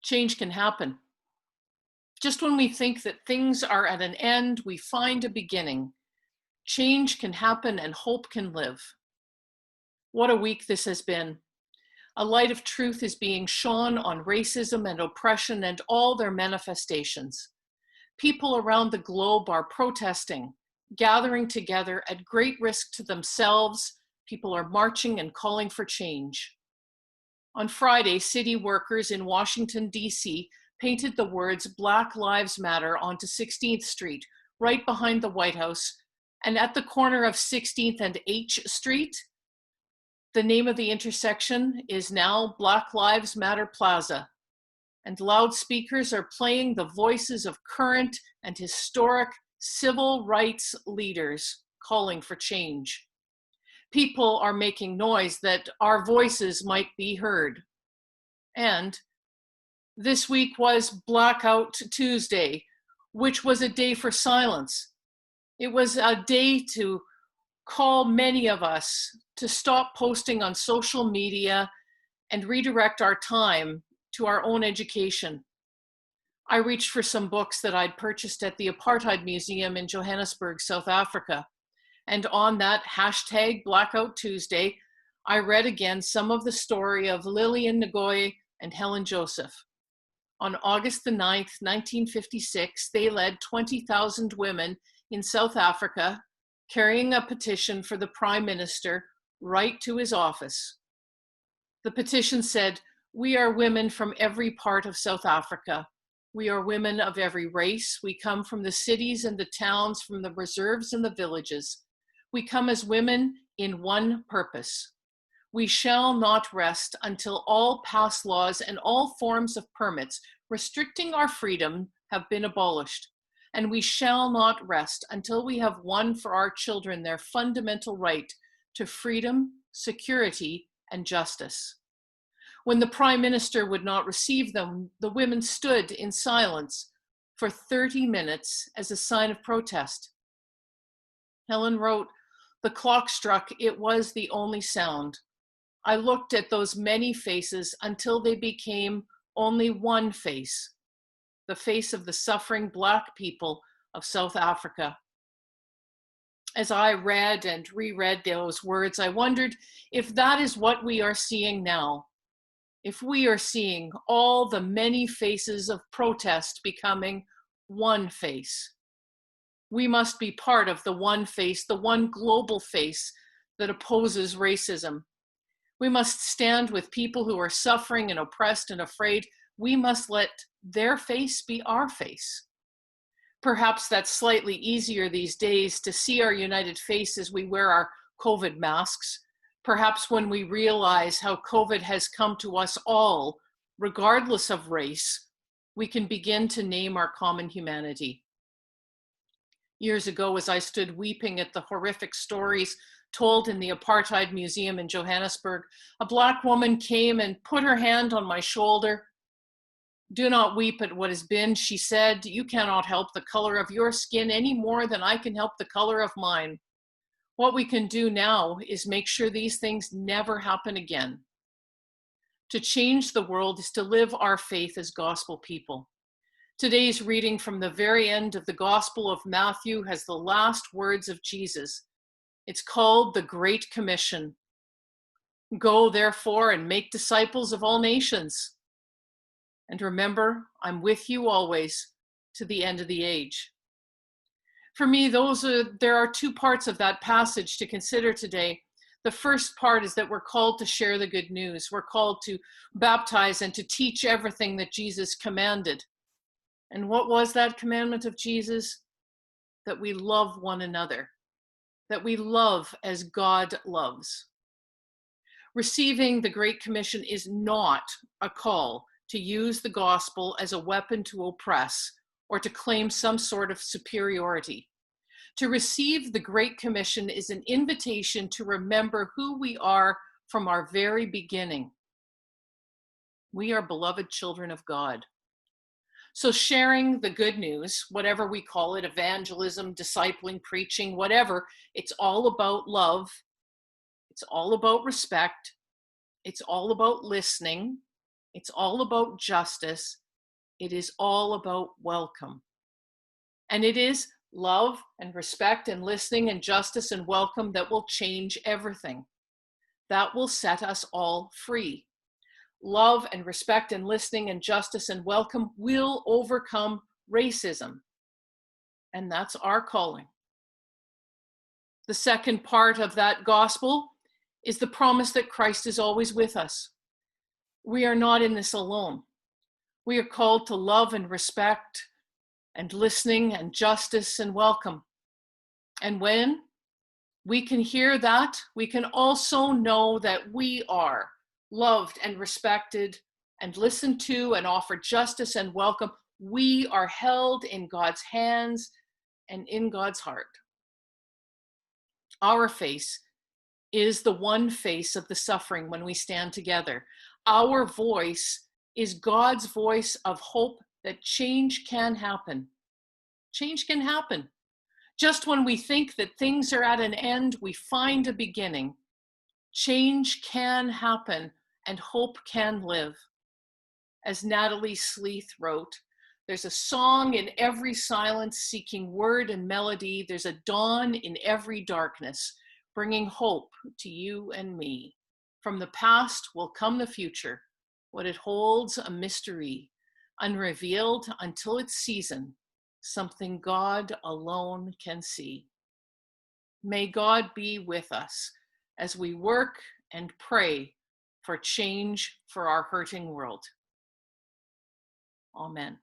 Change can happen. Just when we think that things are at an end, we find a beginning. Change can happen and hope can live. What a week this has been. A light of truth is being shone on racism and oppression and all their manifestations. People around the globe are protesting, gathering together at great risk to themselves. People are marching and calling for change. On Friday, city workers in Washington, D.C. painted the words Black Lives Matter onto 16th Street, right behind the White House, and at the corner of 16th and H Street. The name of the intersection is now Black Lives Matter Plaza, and loudspeakers are playing the voices of current and historic civil rights leaders calling for change. People are making noise that our voices might be heard. And this week was Blackout Tuesday, which was a day for silence. It was a day to call many of us to stop posting on social media and redirect our time to our own education. I reached for some books that I'd purchased at the Apartheid Museum in Johannesburg, South Africa. And on that hashtag Blackout Tuesday, I read again some of the story of Lillian Ngoyi and Helen Joseph. On August the 9th, 1956, they led 20,000 women in South Africa carrying a petition for the Prime Minister right to his office. The petition said, "We are women from every part of South Africa. We are women of every race. We come from the cities and the towns, from the reserves and the villages. We come as women in one purpose. We shall not rest until all past laws and all forms of permits restricting our freedom have been abolished. And we shall not rest until we have won for our children their fundamental right to freedom, security, and justice." When the Prime Minister would not receive them, the women stood in silence for 30 minutes as a sign of protest. Helen wrote, "The clock struck, it was the only sound. I looked at those many faces until they became only one face, the face of the suffering Black people of South Africa." As I read and reread those words, I wondered if that is what we are seeing now. If we are seeing all the many faces of protest becoming one face. We must be part of the one face, the one global face that opposes racism. We must stand with people who are suffering and oppressed and afraid. We must let their face be our face. Perhaps that's slightly easier these days to see our united face as we wear our COVID masks. Perhaps when we realize how COVID has come to us all, regardless of race, we can begin to name our common humanity. Years ago, as I stood weeping at the horrific stories told in the Apartheid Museum in Johannesburg, a Black woman came and put her hand on my shoulder. "Do not weep at what has been," she said. "You cannot help the color of your skin any more than I can help the color of mine. What we can do now is make sure these things never happen again." To change the world is to live our faith as gospel people. Today's reading from the very end of the Gospel of Matthew has the last words of Jesus. It's called the Great Commission. "Go, therefore, and make disciples of all nations. And remember, I'm with you always to the end of the age." For me, there are two parts of that passage to consider today. The first part is that we're called to share the good news. We're called to baptize and to teach everything that Jesus commanded. And what was that commandment of Jesus? That we love one another, that we love as God loves. Receiving the Great Commission is not a call to use the gospel as a weapon to oppress or to claim some sort of superiority. To receive the Great Commission is an invitation to remember who we are from our very beginning. We are beloved children of God. So sharing the good news, whatever we call it, evangelism, discipling, preaching, whatever, it's all about love. It's all about respect. It's all about listening. It's all about justice. It is all about welcome. And it is love and respect and listening and justice and welcome that will change everything. That will set us all free. Love and respect and listening and justice and welcome will overcome racism. And that's our calling. The second part of that gospel is the promise that Christ is always with us. We are not in this alone. We are called to love and respect and listening and justice and welcome. And when we can hear that, we can also know that we are loved and respected and listened to and offered justice and welcome. We are held in God's hands and in God's heart. Our face is the one face of the suffering when we stand together. Our voice is God's voice of hope that change can happen. Change can happen. Just when we think that things are at an end, we find a beginning. Change can happen and hope can live. As Natalie Sleeth wrote, there's a song in every silence seeking word and melody. There's a dawn in every darkness, bringing hope to you and me. From the past will come the future, what it holds a mystery, unrevealed until its season, something God alone can see. May God be with us as we work and pray for change for our hurting world. Amen.